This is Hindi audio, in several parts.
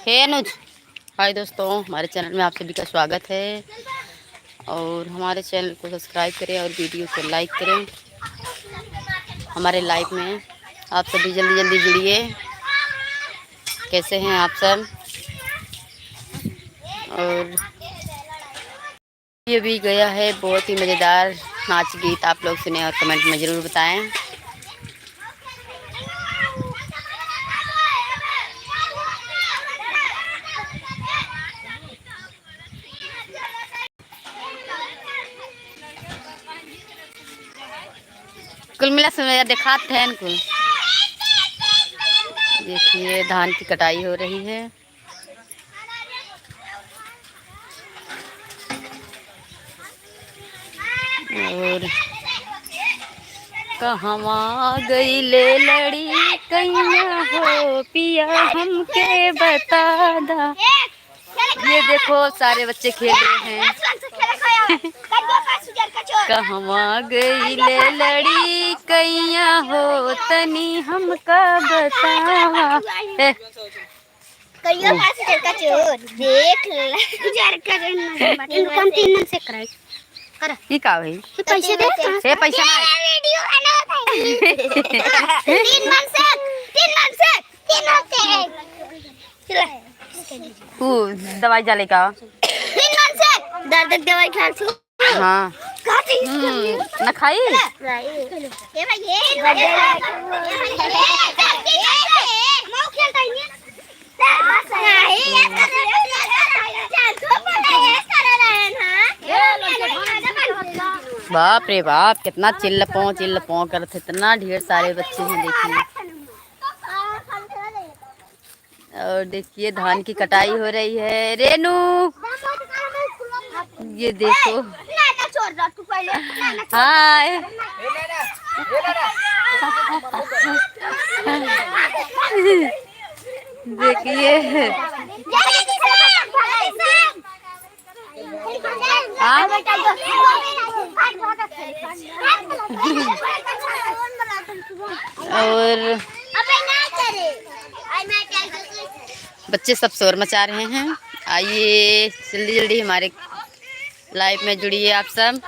हे अनुज, हाय दोस्तों, हमारे चैनल में आप सभी का स्वागत है। और हमारे चैनल को सब्सक्राइब करें और वीडियो को लाइक करें। हमारे लाइव में आप सभी जल्दी जल्दी जुड़िए। कैसे हैं आप सब? और ये भी गया है बहुत ही मज़ेदार नाच गीत, आप लोग सुने और कमेंट में ज़रूर बताएं। कुल मिला समय दिखाते हैं इनको। देखिए धान की कटाई हो रही है। और कहवा गई ले लड़ी कैया हो पिया हमके बता दा। ये देखो सारे बच्चे खेल रहे हैं। कहवा गई ले लड़ी कैया हो तनी हमका बता। देख से कराई कर ई का भाई पैसे दे से पैसा ना वीडियो बना 3 मन से दवाई जाले का 3 मन से दर्द दवाई खा छू। हां ना खाई ए भाई ये मौ खेलता ही बाप रे बाप, कितना चिल्लपो करते, इतना ढेर सारे बच्चे हैं देखिए। और देखिए धान की कटाई हो रही है। रेनू ये देखो, हाय देखिए और बच्चे सब शोर मचा रहे हैं। आइए जल्दी जल्दी हमारे लाइव में जुड़िए आप सब।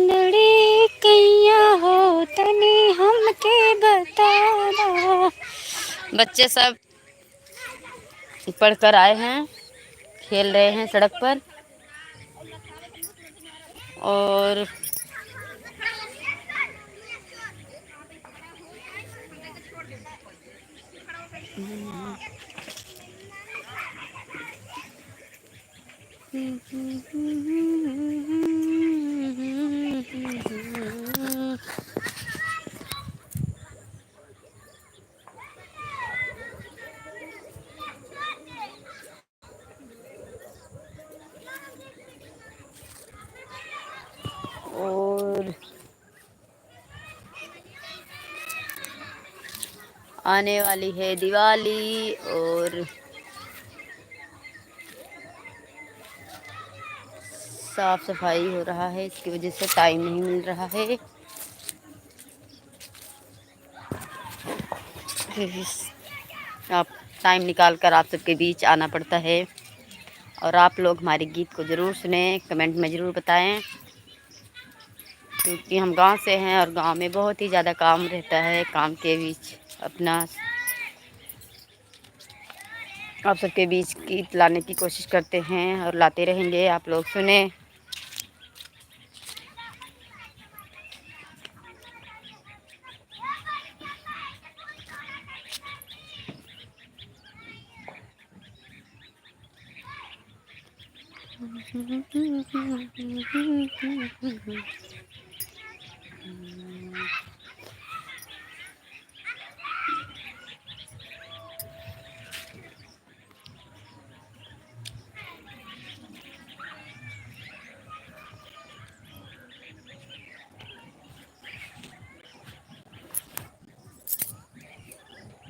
लड़ी कैया हो तनी हमके बता। बच्चे सब पढ़कर आए हैं, खेल रहे हैं सड़क पर। और आने वाली है दिवाली और साफ सफाई हो रहा है, इसकी वजह से टाइम नहीं मिल रहा है। आप टाइम निकाल कर आप सबके बीच आना पड़ता है। और आप लोग हमारे गीत को ज़रूर सुने, कमेंट में ज़रूर बताएं, क्योंकि हम गांव से हैं और गांव में बहुत ही ज़्यादा काम रहता है। काम के बीच अपना आप सबके बीच गीत लाने की कोशिश करते हैं और लाते रहेंगे। आप लोग सुने।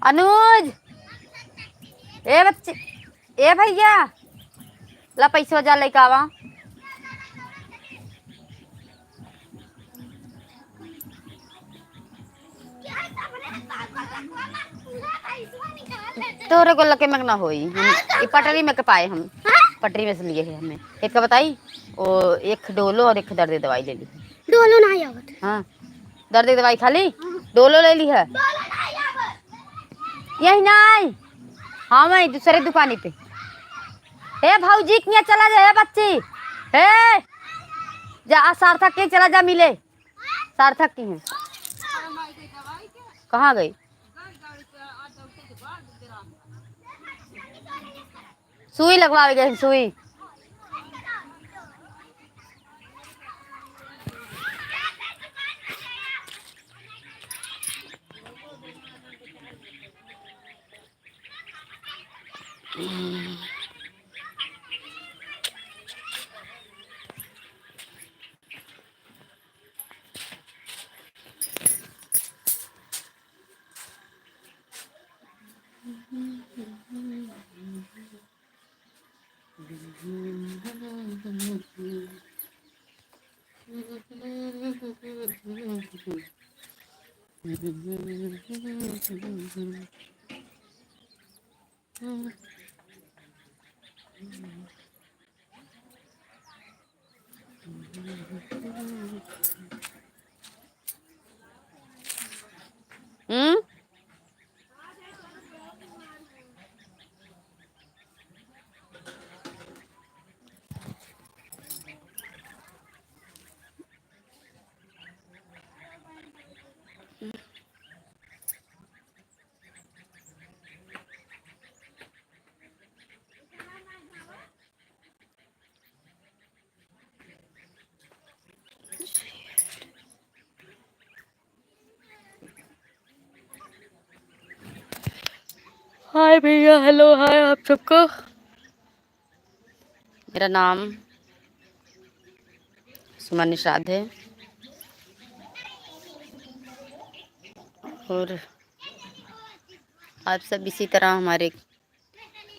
अनुज ए बच्चे ए भैया ला पैसा जा लेके आवा। तोरे को लके में ना होई हम पटरी में के पाए हम पटरी में से लिए है हमें एक का बताई वो एक डोलो और एक दर्द दवाई ले ली डोलो नहीं आवत हाँ दर्द दवाई खाली डोलो ले ली है यही नहीं हाँ मैं दूसरे दुकानी पे हे भाऊजी किया चला जाए बच्ची हे जा सार्थक के चला जा मिले सार्थक की है कहाँ गई सुई लगवा गई सुई हाय भैया हेलो हाय आप सबको मेरा नाम सुमन निषाद है और आप सब इसी तरह हमारे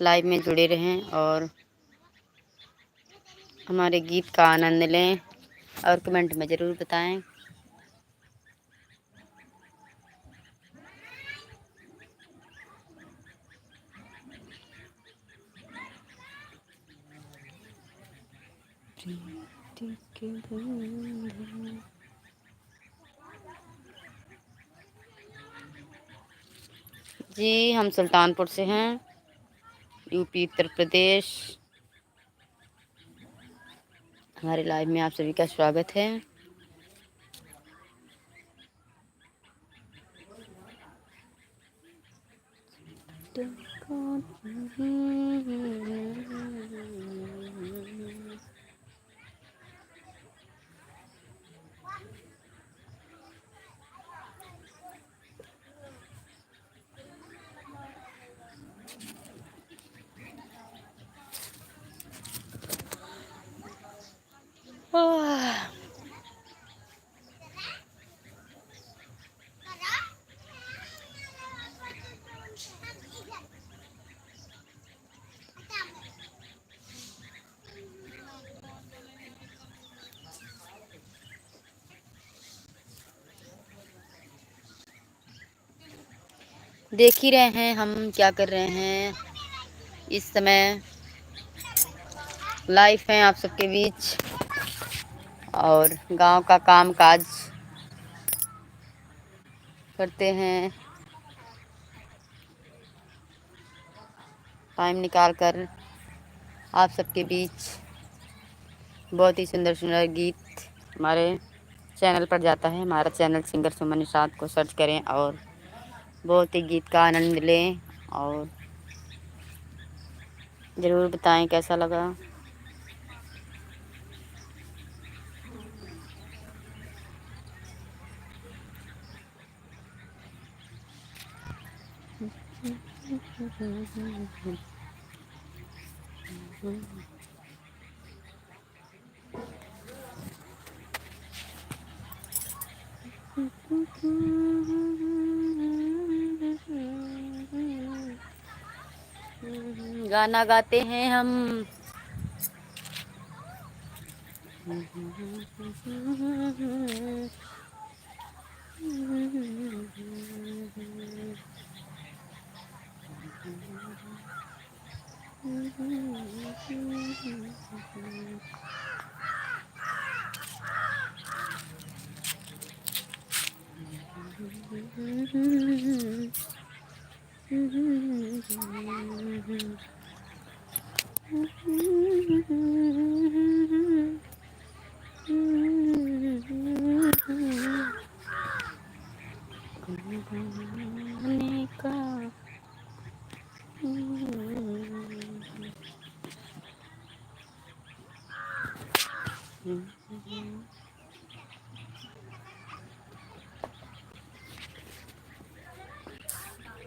लाइव में जुड़े रहें और हमारे गीत का आनंद लें और कमेंट में ज़रूर बताएं। जी हम सुल्तानपुर से हैं यूपी उत्तर प्रदेश। हमारे लाइव में आप सभी का स्वागत है। देख ही रहे हैं हम क्या कर रहे हैं इस समय लाइव हैं आप सबके बीच और गांव का काम काज करते हैं टाइम निकाल कर आप सबके बीच। बहुत ही सुंदर सुंदर गीत हमारे चैनल पर जाता है। हमारा चैनल सिंगर सुमन निषाद को सर्च करें और बहुत ही गीत का आनंद लें और ज़रूर बताएं कैसा लगा। गाना गाते हैं हम।